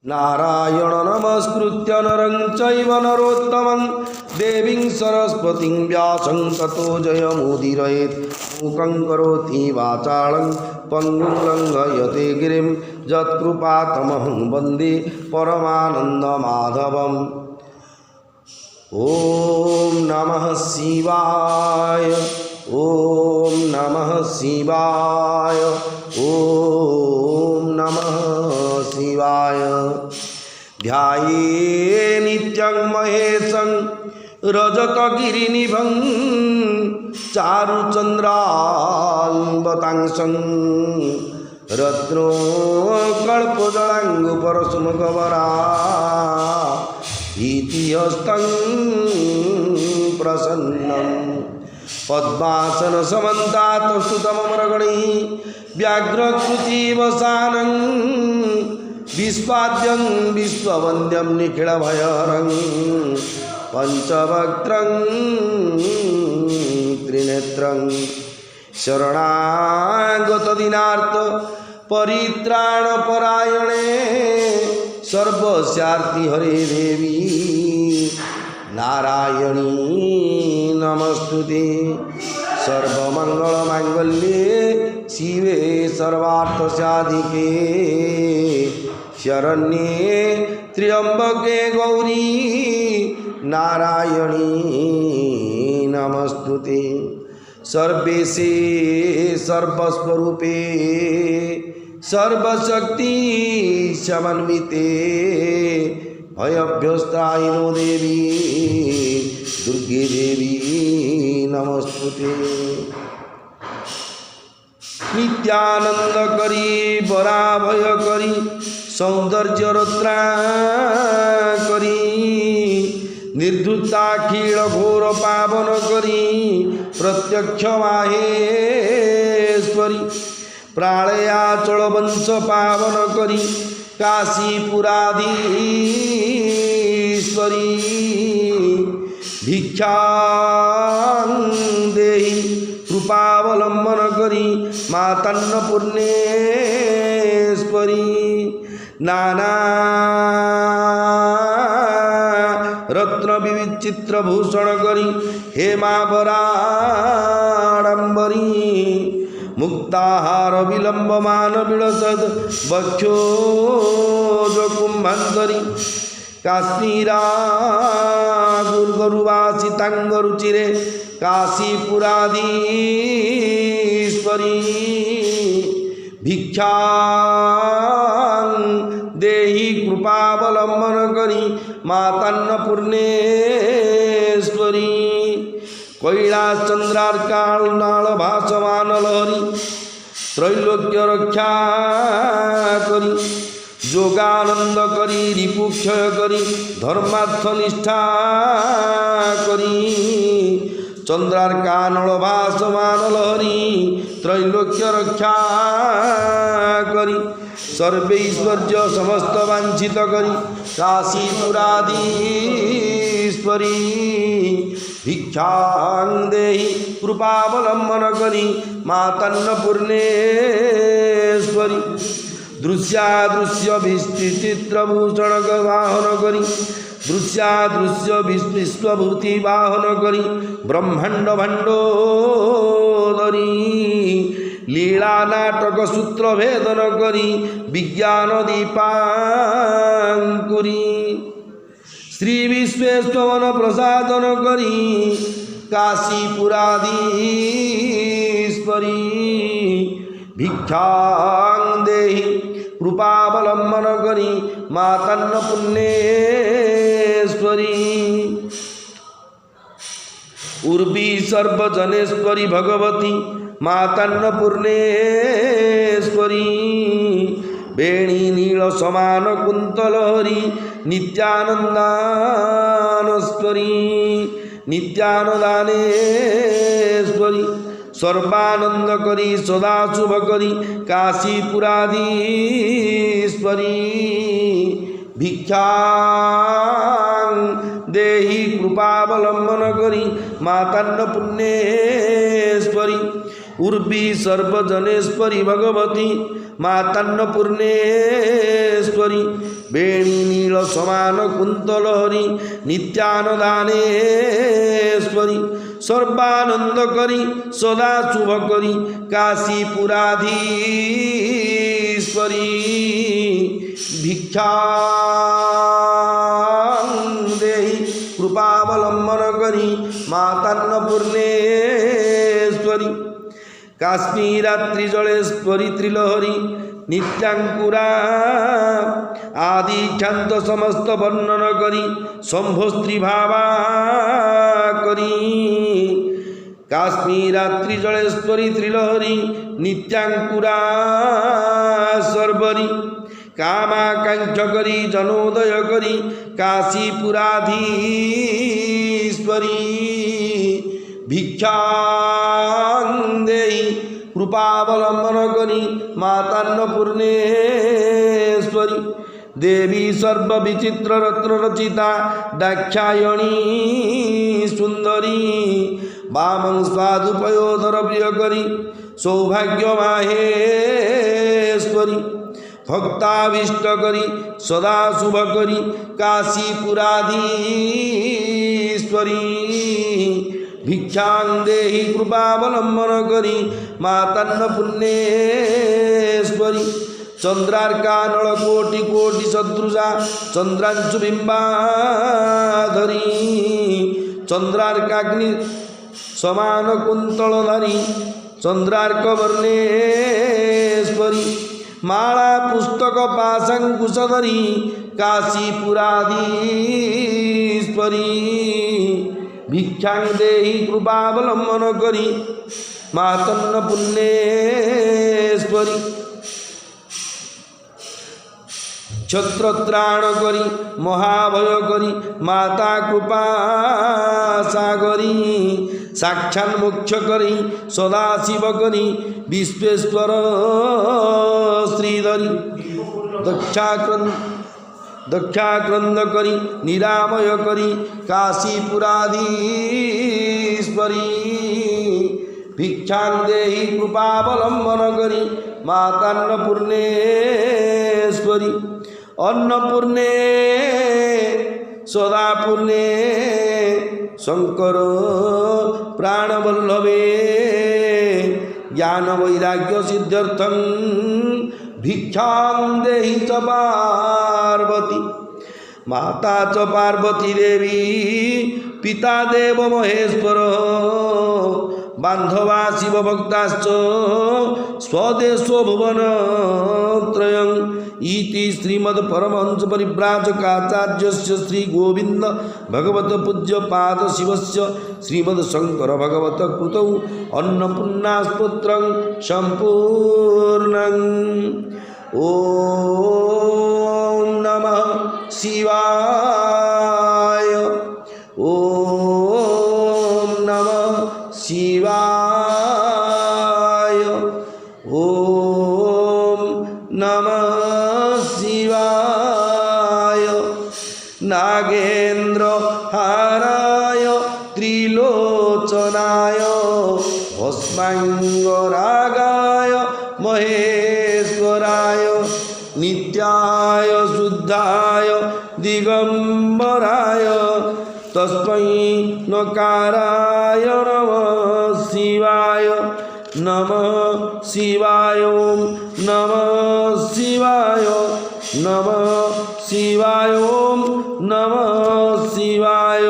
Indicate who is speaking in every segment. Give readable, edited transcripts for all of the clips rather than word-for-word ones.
Speaker 1: नारायण नमस्कृत्य नरं चैव नरोत्तमं देवीं सरस्वतीं व्यासं ततो जयमुदीरयेत् मूकं करोति वाचालं पङ्गुं लङ्घयते गिरिं यत्कृपातमहं वन्दे परमानन्दमाधवम्। ॐ नमः शिवाय ॐ नमः शिवाय ॐ नमः शिवाय। ध्याये नित्यं महेशं रजतगिरिनिभं चारुचन्द्राम्बतांशं रत्नकल्पजलाङ्गुपरशुमकवरा इति हस्तं प्रसन्नं पद्मासनसमन्तातस्तुतमरगणैः व्याघ्रकृतिवसानं विश्वाद्यं विश्ववन्द्यं निखिलभयहरं पञ्चवक्त्रं त्रिनेत्रं शरणागतदीनार्थ परित्राणपरायणे सर्वस्यार्ति हरे देवी नारायणी नमस्तुते। सर्वमंगलमांगल्ये शिवे सर्वार्थसाधिके शरण्ये त्र्यंबके गौरी नारायणी नमस्तुते। सर्वेशे सर्वस्वरूपे सर्वशक्ति समन्विते भयभ्यस्त्राहिनो देवी दुर्गे देवी नमस्तुते। नित्यानंद करी बराभय करी सौंदर्य रत्ना करी निर्धुताखिल घोर पावन करी प्रत्यक्ष माहेश्वरी प्रालयाचल वंश पावन करी काशीपुराधीश्वरी भिक्षां देहि कृपावलंबन करी मातन्नपूर्णेश्वरी नाना रत्न विचित्र भूषण करी हेमाभराडंबरी मुक्ताहार विलंबमान विलसद वक्षोज कुंभंतरी काश्मीरा गुरुवासितांगरुचिरे काशीपुराधीश्वरी भिक्षां देहि कृपावलंबन करी मातन्नपूर्णेश्वरी कैलास चंद्रार्काल नाल भासमान लहरी त्रैलोक्य रक्षा करी जोगानंद करी रिपुक्षय करी धर्मार्थ निष्ठा करी चंद्रार्कानल भासमान लहरी त्रैलोक्य रक्षा करी सर्वैश्वर्य समस्त वांछित करी काशीपुराधीश्वरी भिक्षां देहि कृपावलंबन करी मातन्नपूर्णेश्वरी दृश्यादृश्य विचित्रभूषण वाहन करी दृश्यादृश्य विश्वभूति वाहन करी ब्रह्मांड भंडोदरी लीला नाटक सूत्र भेदन करी विज्ञान दीपांकुरी श्री विश्वेश्वर प्रसादन करी काशीपुराधीश्वरी भिक्षां देहि कृपावलंबन करी मातन्नपूर्णेश्वरी उर्वी सर्वजनेश्वरी भगवती मातन्नपूर्णेश्वरी वेणी नील समान कुंतलहरी नित्यानंदानस्वरी नित्यानदानेश्वरी सर्वानंद करी सदा शुभ करी काशीपुराधीश्वरी भिक्षां देहि कृपावलंबन करी मातन्नपूर्णेश्वरी उर्वी सर्वजनेश्वरी भगवती मातान्नपूर्णेश्वरी वेणी नील समान कुंतलहरी नित्यानदानेश्वरी सर्वानंद करी सदा शुभ करी काशीपुराधीश्वरी भिक्षा देहि कृपावलंबन करी मातान्नपूर्णेश्वरी काश्मीरात्रिजलेश्वरी त्रिलहरी नित्यांकुरा आदि ख्यात समस्त वर्णन करी शंभो स्त्री भावा करी काश्मीरात्रिजलेश्वरी त्रिलहरी नित्यांकुरा सर्वरी कामाकांक्ष करी जनोदय करी काशीपुराधीश्वरी भिक्षा देहि कृपावलंबन करी मातान्नपूर्णेश्वरी देवी सर्वविचित्र रत्न रचिता दाक्षायणी सुंदरी वामं स्वादुपयोधर प्रिय करी सौभाग्य माहेश्वरी भक्ताविष्ट करी सदा शुभ करी काशीपुराधीश्वरी भिक्षां देहि कृपावलंबन करी मातान्नपूर्णेश्वरी चंद्रार्का नलकोटि कोटि सदृशा चंद्रांशुबिंबाधरी चंद्रार्काग्नि समान कुंतलधरी चंद्रार्क वर्णेश्वरी माला पुस्तक पाशंकुशधरी काशीपुराधीश्वरी भिक्षां देहि कृपावलंबन करी मातान्नपूर्णेश्वरी छत्रत्राण करी महाभय करी माता कृपा सागरी साक्षात् मोक्ष करी सदाशिव करी विश्वेश्वर श्रीधरी दक्षाक्रंद करी निरामय करी काशीपुराधीश्वरी भिक्षां देहि कृपावलंबन करी मातान्नपूर्णेश्वरी अन्नपूर्णे सदापूर्णे शंकर प्राणवल्लभे ज्ञान वैराग्य सिद्ध्यर्थं भिक्षां देहि च पार्वती माता च पार्वती देवी पिता देव महेश्वर बांधवा शिवभक्ताश्च स्वदेशो भुवनत्रयं इति श्रीमद् परमहंस परिव्राजकाचार्यस्य श्री गोविंद भगवत पूज्य पाद शिवस्य श्रीमद् शंकर भगवत कृतौ अन्नपूर्णा स्तोत्रं संपूर्णं। ओम नमः शिवाय ओम नमः शिवाय ओम नमः शिवाय नागेन्द्र हाराय त्रिलोचनाय भस्मांगरागाय महेश्वराय नित्याय शुद्धाय दिगंबराय तस्मै नकाराय नमः शिवाय नमः शिवाय ओम नमः शिवाय नमः शिवाय ओम नमः शिवाय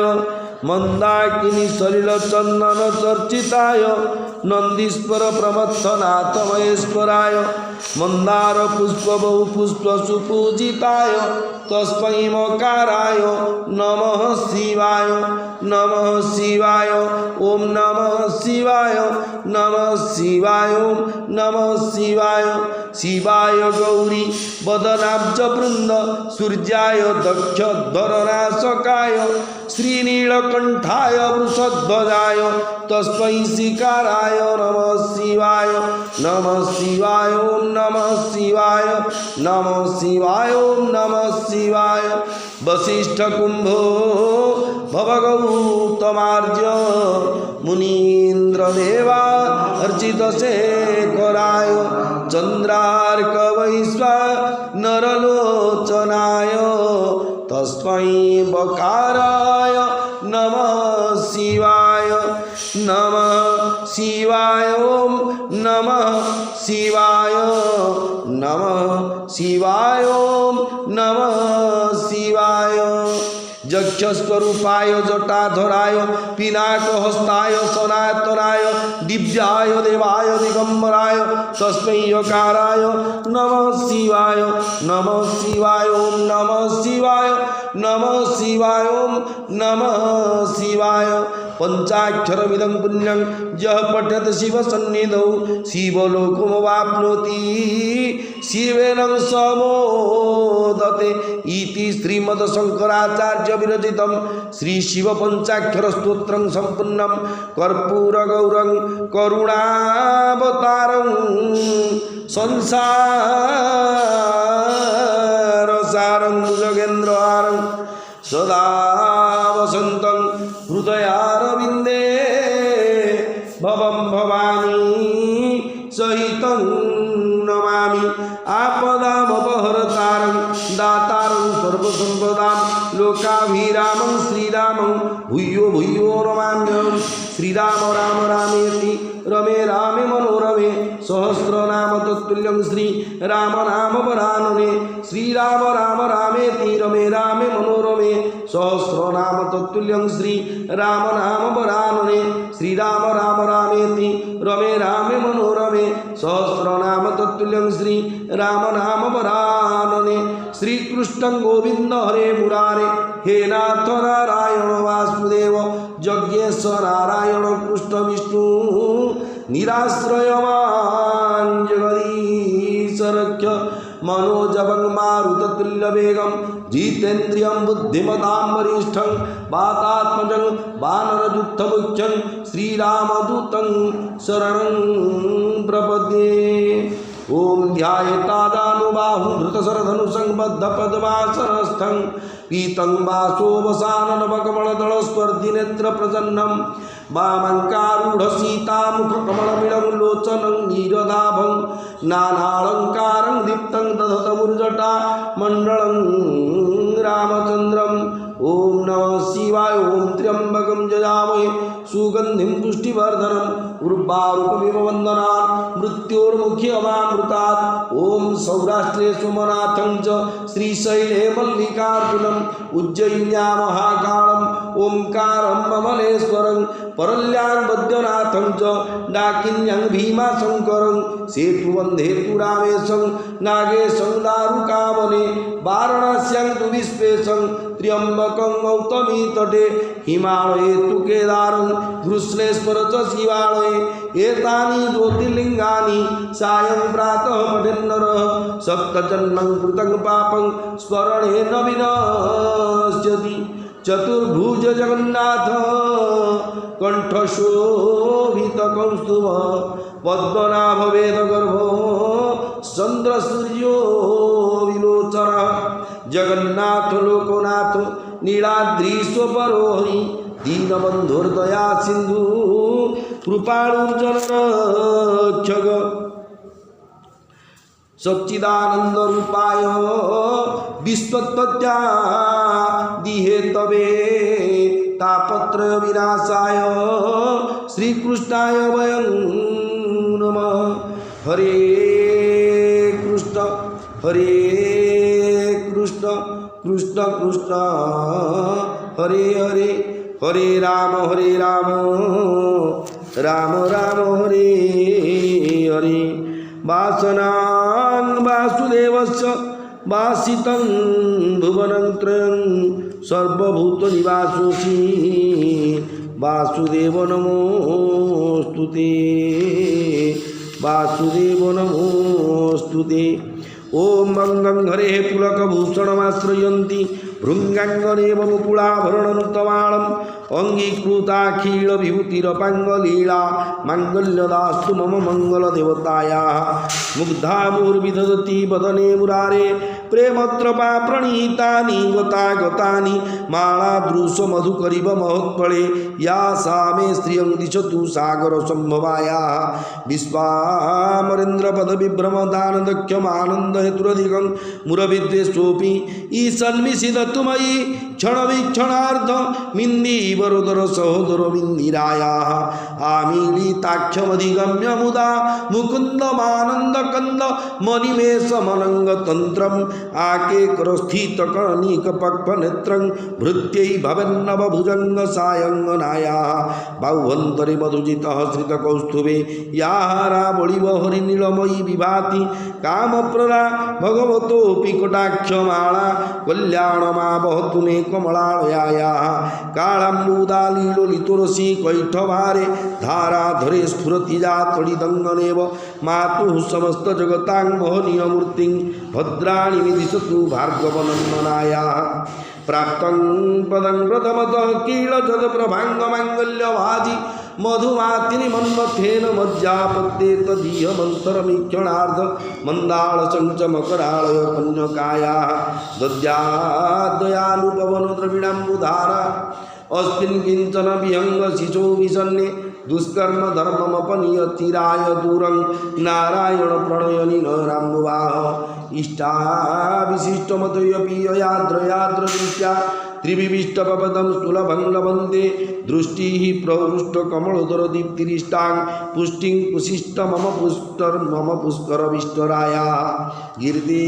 Speaker 1: मंदाकिनी सलिल चंदन चर्चिताय नंदीश्वर प्रमथनाथ महेश्वराय मंदार पुष्प बहु पुष्प सुपूजिताय तस्मै मकाराय नमः शिवाय नमः शिवाय ओम नमः शिवाय नमः शिवाय ओम नमः शिवाय शिवाय गौरी वदनाब्ज वृंद सूर्याय दक्ष धरनाशकाय श्रीनीलकंठाय वृषध्वजाय तस्मै शिकाराय नमः शिवाय ओम नमः शिवाय ओम नमः शिवाय वशिष्ठ कुंभो भवगौतमार्य मुनीन्द्रदेवा अर्चित शेखराय चंद्रार्क वैश्वा नरलोचनाय तस्मै बकाराय नमः शिवाय नमः शिवाय ओम नमः शिवाय नमः शिवाय ओम नमः शिवाय यक्षस्वरूपाय जटाधराय पिनाकहस्ताय सनातनाय दिव्याय देवाय दिगंबराय तस्मै यकाराय नमः शिवाय नमः शिवाय ओम नमः शिवाय नमः शिवाय ओम नमः शिवाय पंचाक्षरमिदं पुण्यं यः पठ्यत शिवसन्निधौ शिवलोकमवाप्नोति शिवेन समोदते इति श्रीमद्शंकराचार्य विरचितं श्री शिव पंचाक्षर स्तोत्रं संपूर्णं कर्पूरगौरं करुणावतारं संसारसारं भुजगेन्द्रहारं सदा वसन्तं हृदयारविन्दे भवं भवानी सहितं नमामि आपदामपहर्तारं दातारं सर्वसम्पदां लोकाभिरामं श्रीरामं भूयो भूयो नमाम्यहं श्रीराम राम रामेति रमे रामे मनोरमे सहस्रनाम तत्तुल्यं श्री राम नाम वरानने श्रीराम राम रामेति रमे रामे मनोरमे सहस्रनाम तत्तुल्यं श्री राम नाम वरानने श्रीराम राम रामेति रमे रामे मनोरमे सहस्रनाम तत्तुल्यं श्री राम नाम वरानने श्रीकृष्णं गोविंद हरे मुरारे हे नाथ नारायण वासुदेव यज्ञेश्वर नारायण कृष्ण विष्णु निराश्रयवान् जगदीशरक्ष मनोजवं मारुततुल्यवेगं जितेन्द्रियं बुद्धिमतां वरिष्ठं वातात्मजं वानरयुद्धमुख्यं श्रीरामदूतं शरणं प्रपद्ये। ओम ध्यायेतादानुबाहुं धृतशरधनुसंबद्धपद्मासनस्थं पीतं वासोवसाननवकमलदलस्पर्धिनेत्रप्रसन्नं वामङ्कारूढसीतामुखकमलमिलं लोचनं नीरदाभं नानालङ्कारं दीप्तं दधतमुर्जटा मण्डलं रामचन्द्रम् ओम नमः शिवाय ओम त्र्यंबकं यजामहे सुगंधिं पुष्टिवर्धनम् उर्वारुकमिव वन्दनात् मृत्योर्मुख्यमामृतात् ओम सौराष्ट्रे सोमनाथं च श्रीशैले मल्लिकार्जुनम् उज्जयिन्यां महाकालं ओंकारं ममलेश्वरं परल्यां वैद्यनाथं च डाकिन्यं भीमाशंकरं सेतुवन्धे तु रामेशं नागेशं दारुकावने वाराणस्यां तु विश्वेशं त्र्यंबकं गौतमी तटे हिमालये तु केदारं घृष्णेश्वर च शिवालये एतानि ज्योतिर्लिंगानि सायं प्रातः पठेन्नरः सप्तजन्मं कृतं पापं स्मरणेन विनश्यति। चतुर्भुज जगन्नाथ कंठशोभितकौस्तुभ पद्मनाभ वेदगर्भो चन्द्रसूर्यो विलोचन जगन्नाथ लोकनाथ नीलाद्रीश्वरो हरि दीनबन्धुर्दया सिंधु कृपाणुर्जनरक्षक सच्चिदानंद रूपाय विश्वोत्पत्त्यादिहेतवे तापत्रय विनाशाय श्रीकृष्णाय वयं नमः। हरे कृष्ण कृष्ण कृष्ण हरे हरे हरे राम राम राम हरे हरे। वासनां वासुदेवस्य वासितं भुवनं त्रयं सर्वभूतनिवासोऽसि वासुदेव नमोस्तुते वासुदेव नमोस्तुते। ओम मंगं हरे पुलकभूषणमाश्रयन्ति भृङ्गाङ्गनेव मुकुलाभरणनुतमाणम् अङ्गीकृताखिलविभूतिरपाङ्गलीला माङ्गल्यदास्तु मम मङ्गलदेवतायाः मुग्धा मुहुर्विदधति वदने मुरारे प्रेमत्रपा प्रणीतानि गतागतानि मालादृश मधुकरिव महोत्फले या सा मे श्रियं दिशतु सागर संभवायाः विश्वामरेन्द्रपदविभ्रमदानदक्षमानन्द हेतुरधिकं मुरविद्वेषोऽपि ईशन्मिषिदतु मयि क्षणवीक्षणार्ध मिन्दीवरोदर सहोदर मिन्दिरायाः आमीलिताख्यमधिगम्य मुदा मुकुन्दमानन्दकन्द मणिमेषमनङ्गतन्त्रम् आकेकरस्थितकर्णिकपक्वनेत्रं भृत्यै भवेन्नवभुजङ्गसायङ्गनायाः बाह्वन्तरे मधुजितः श्रितकौस्तुभे याः रावळिव हरिनीलमयी विभाति कामप्रदा भगवतोऽपि कटाक्षमाला कल्याणमा वहतु मे कमलालयायाः कालाम्बुदालीलोलितोरसि कैठभारे धाराधरे स्फुरति जातडिदङ्गनेव मातुः समस्तजगतां मोहनीयमूर्तिं भद्राणि विदिशतु भार्गवनन्दनायाः प्राप्तं पदं प्रथमतः कीलजलप्रभाङ्गमाङ्गल्यभाजि मधुमातिनि मन्मथेन मज्जापत्ये तदीयमन्तरमीक्षणार्ध मन्दाळचञ्चमकराळय कन्यकायाः दद्याद्दयानुपवनद्रविणाम्बुधारा अस्मिन् किञ्चन विहङ्गशिशो विसन्ने दुष्कर्म धर्ममपनीयचिराय दूरं नारायण प्रणयनिनराम्बुवाह इष्टाविशिष्टमतोऽपि ययाद्रयाद्रदृष्ट्या त्रिविष्टपदं सुलभं लभन्ते दृष्टिः प्रहृष्टकमलोदरदीप्तिरिष्टां पुष्टिं कुशिष्ट मम पुष्करविष्टरायाः गिरिते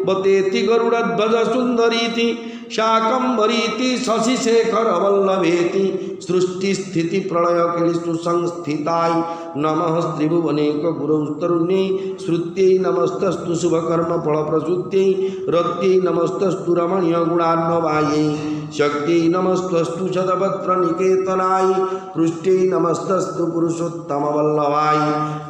Speaker 1: बतेति गरुडध्वज सुन्दरीति शाकम्भरीति शशिशेखरवल्लभेति सृष्टिस्थितिप्रलयकेलिषु संस्थिताय नमः त्रिभुवनेकगुरौस्तरुण्यै श्रुत्यै नमस्तस्तु शुभकर्मफलप्रसूत्यै रत्यै नमस्तस्तु रमणीयगुणार्णवायै शक्त्यै नमस्तस्तु शतपत्रनिकेतनाय पृष्ठै नमस्तस्तु पुरुषोत्तमवल्लभाय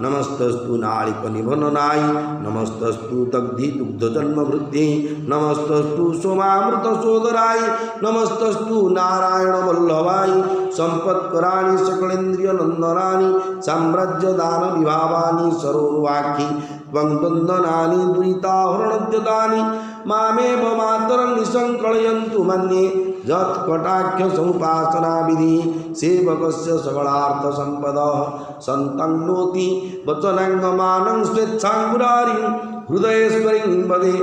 Speaker 1: नमस्तस्तु नाळिकनिभननाय नमस्तस्तु दग्धिदुग्धजन्मवृद्ध्यै नमस्तस्तु सोमामृतसोदराय नमस्तस्तु नारायणवल्लभाय सम्पत्कराणि सकलेन्द्रियनन्दनानि साम्राज्यदानविभावानि सर्ववाक्यि त्वं वन्दनानि दुरिताहरणद्यतानि मामेव मातरं निसङ्कलयन्तु मन्ये यत्कटाक्षसमुपासनाविधिः सेवकस्य सकलार्थसम्पदः सन्तङ्नोति वचनाङ्गमानं स्वेच्छां मुरारिं हृदयेश्वरीं वदे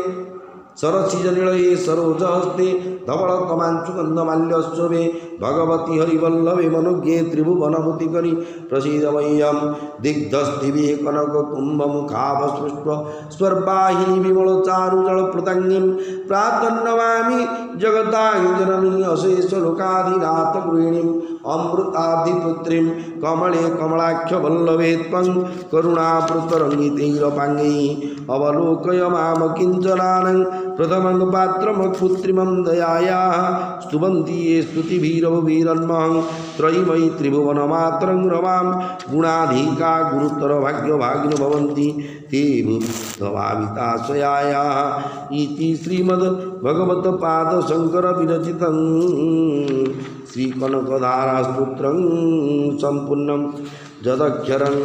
Speaker 1: सरसिजनिलये सरोजहस्ते धवलकमाञ्चुगन्धमाल्यशोभे भगवती हरिवल्लभे मनोज्ञे त्रिभुवनभूतिकरि प्रसीद मह्यं दिग्धस्तिभिः कनककुम्भमुखाभस्पृष्ट स्वर्वाहिनी विमलचारुजलप्रतङ्गिं प्रातर्नमामि जगतां जननी अशेषलोकाधिनाथगृहिणीम् अमृताधिपुत्रीं कमले कमलाक्षवल्लभे त्वं करुणापृतरङ्गितैरपाङ्गैः अवलोकय माम किञ्चनानं प्रथमं पात्रमपुत्रिमं दयायाः स्तुवन्ति ये स्तुतिभिरवभिरन्महं त्रयीमयी त्रिभुवनमातरं रमां गुणाधिका गुरुतरभाग्यभागिनो भवन्ति ते भूतभाविताशयायाः इति श्रीमद्भगवत्पादशङ्करविरचितं श्रीकनकधारास्तोत्रं सम्पूर्णं जदक्षरं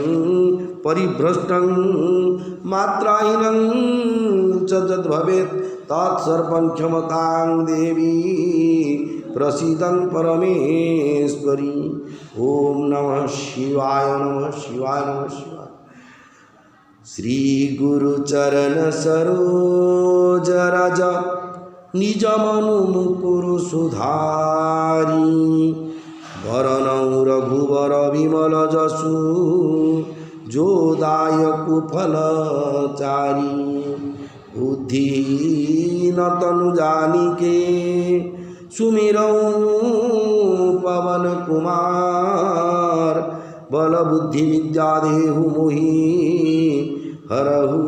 Speaker 1: परिभ्रष्टं मात्राहीनं च यद्भवेत् तत्सर्वं क्षमतां देवी प्रसीदं परमेश्वरी। ओम नमः शिवाय नमः शिवाय नमः शिवाय। श्री गुरुचरण सरोज रज निज मनु मुकुरु सुधारी वरणौ रघुवर विमल जसु जो दायक फलचारी बुद्धिहीन तनु जानिके सुमिरौ पवन कुमार बल बुद्धि विद्या देहु मोहि हरहु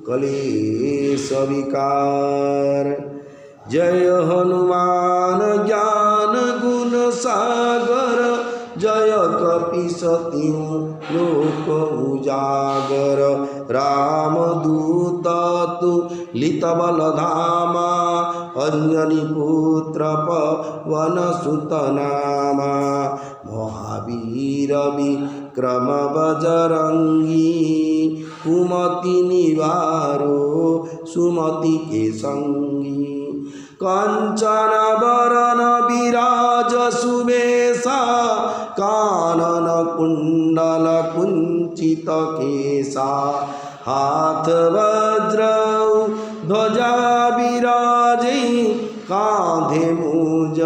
Speaker 1: कलेश विकार। जय हनुमान ज्ञान गुण सागर जय कपीसतिहु लोक उजागर रामदूत तुलित बलधामा अंजनी पुत्र पवन सुत नामा महावीर विक्रम बजरंगी कुमति निवारो सुमति के संगी कंचन वरण विराज सुबेशा कानन कुंडल कुंचित केसा हाथ वज्र ध्वजा विराजे कांधे मुज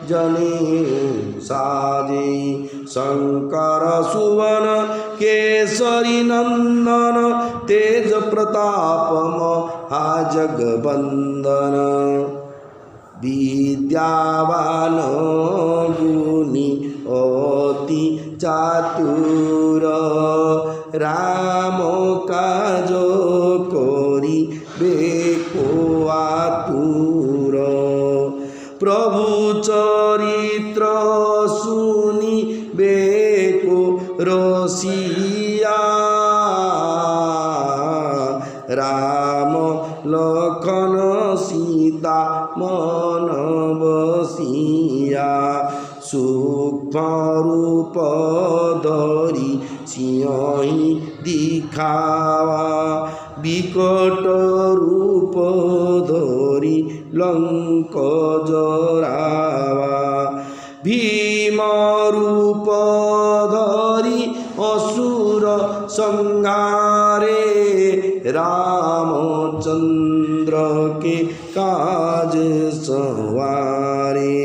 Speaker 1: जने साजे शंकर सुवन केसरी नंदन तेज प्रताप महाजगबंदन विद्यावान गुणी अति चातुर राम काज करी बेको आतुर प्रभु चरित्र सुनी बेको रसिया राम लखन सीता मन बसिया सूक्ष्म रूप धरी सिंही दिखावा विकट रूप धरी लंक जरावा भीम रूप धरी असुर संहारे रामचंद्र के काज सवारे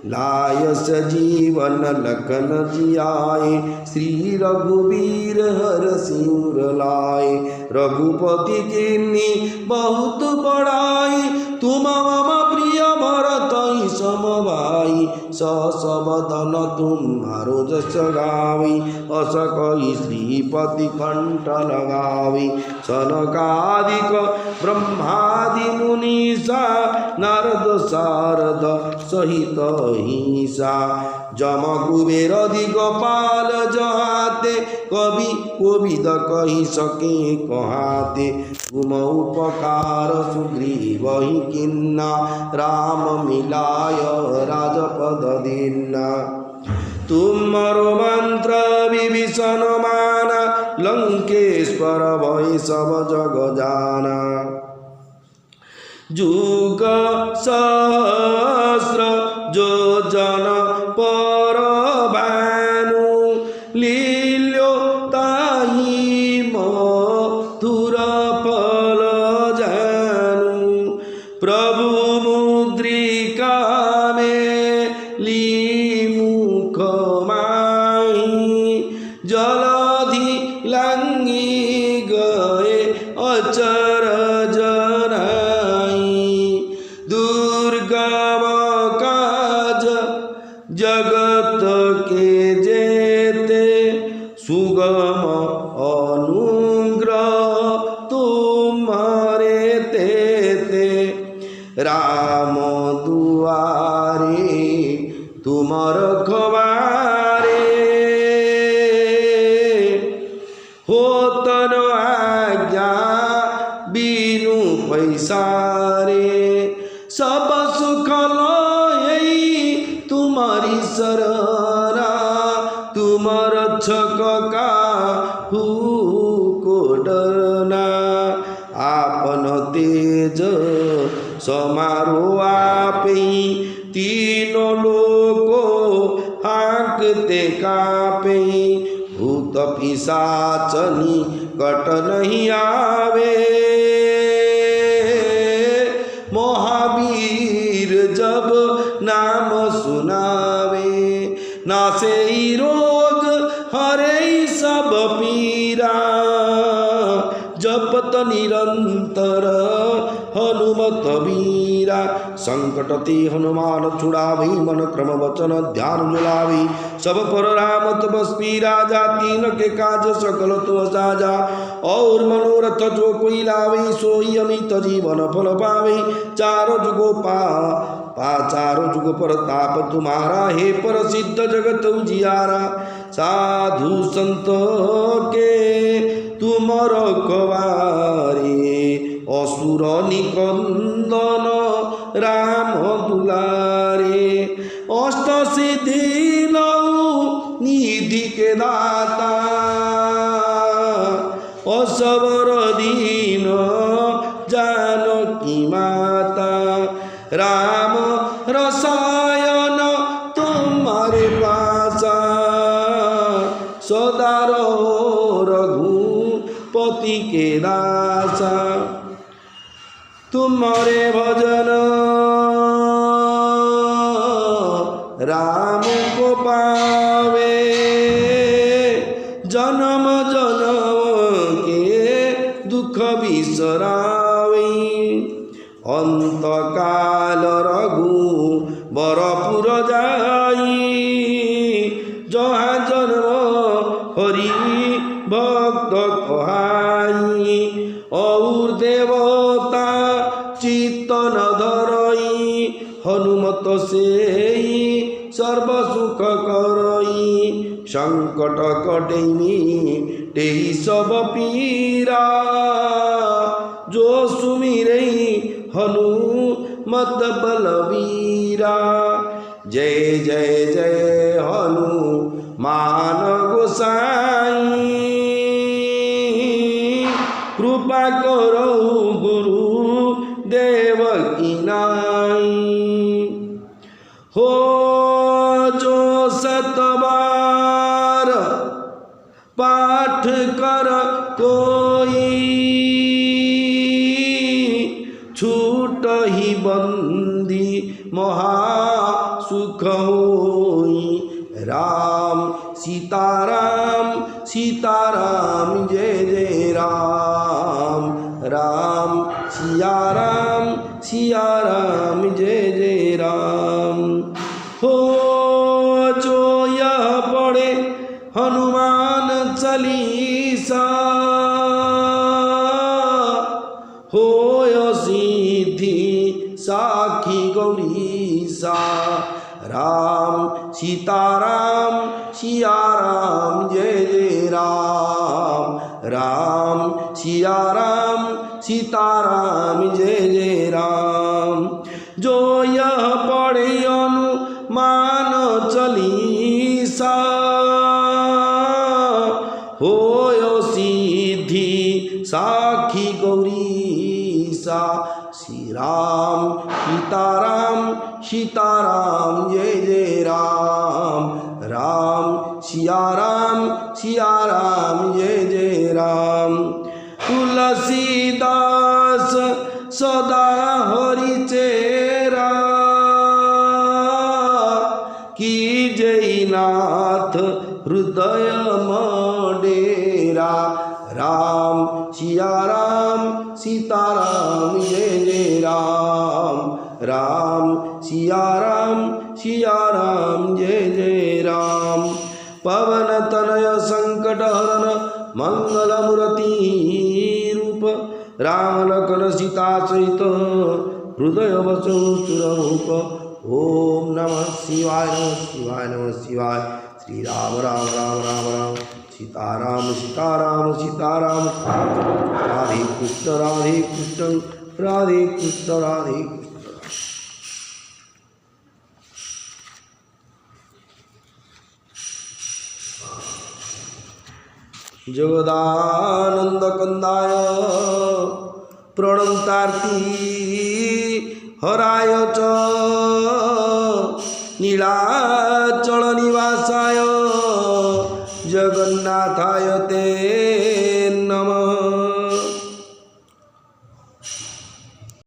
Speaker 1: लायस जीवन लखन जियाए श्री रघुवीर हर सिर लाए रघुपति किन्नी बहुत बड़ाई तुम मम प्रिय भरत समभाई सवदन तुम्हारो जस गावी अस कही श्रीपति कंठ लगावी सनकादिक ब्रह्मादि मुनीसा नारद सारद सहित हिंसा जम कुबेर दिगपाल जहाते कवि कोविद कही सके कहाते तुम उपकार सुग्रीव ही किन्ना राम मिलाय राजपद दीना तुमरो मंत्र विभीषण माना लंकेश्वर भय सब जग जाना जुग सहस्र योजन पर भानु लील्यो ताहि मधुर फल जानु प्रभु मुद्रिका में मुख माही जलधि लांगी गए अचर जगत के जेते सुगम अनुग्रह तुम्हारे तेते राम दुआरे तुम रखवारे होतन आज्ञा बिनु पैसारे सब सुख तुम्हारी शरणा तुम रक्षक काहू को डरना आपन तेज समारो आपे तीनों लोको हाँकते कापे भूत पिशाचनी कट नहीं आवे महावीर जब नाम सुनावे नासे रोग हरे सब पीरा जपत निरंतर हनुमत वीरा संकट ते हनुमान छुड़ावी मन क्रम वचन ध्यान जुलावी सब पर राम तपस्वी राजा तीन के काज सकल तो साजा और मनोरथ जो कोई लावे सोई अमित जीवन फल पावे चारों जुगो चारों जुग पर ताप तुम्हारा हे पर सिद्ध जगत उजियारा साधु संत के तुम रखवारे असुर निकंदन राम दुलारे अष्ट सिद्धि नौ निधि के दाता बसवर दीन जानकी माता राम रसायन तुम्हारे पासा सदा रहो रघुपति के दासा तुम्हारे भजन राम को पावे जन्म जन्म के दुख बिसरावे अंत काल रघु बरपुर जाई जहाँ जन्म हरि भक्त कहाई और देवता चित्तन धरई हनुमत से सर्व सुख करई संकट कटेमी तेहि सब पीरा जो सुमिरे हनुमत बलवीरा जय जय जय हनुमान गोसाई कृपा करो गुरु देव की नाई हो जो सतबार पाठ कर कोई छूट ही बंदी महा सुख होई राम सीताराम सीताराम जय जय राम राम सिया राम जय जय राम हो जो यह पढ़े हनुमान चालीसा होय सिद्धि साखी गौरीसा राम सीताराम सिया राम जय जय राम राम सिया राम सीताराम जय जय राम जो यह पढ़े हनुमान चालीसा होय सिद्धि साखी गौरीसा श्री राम सीताराम जय जय राम राम सिया राम जय जय राम तुलसीदास सदा हरि चेरा की जय नाथ हृदय मडेरा राम सिया राम सीताराम जय जय राम राम सिया राम जय जय राम पवन तनय संकट हरण मंगल मूर्ति रूप राम लखन सीता सहित हृदय वसु सुरभूप ओम नमः शिवाय नमः शिवाय श्री राम राम राम राम राम सीताराम सीताराम सीताराम राधे कृष्ण राधे कृष्ण राधे कृष्ण राधे कृष्ण जगदानंद कंदाय प्रणतार्ती हराय च नीलाचल निवासाय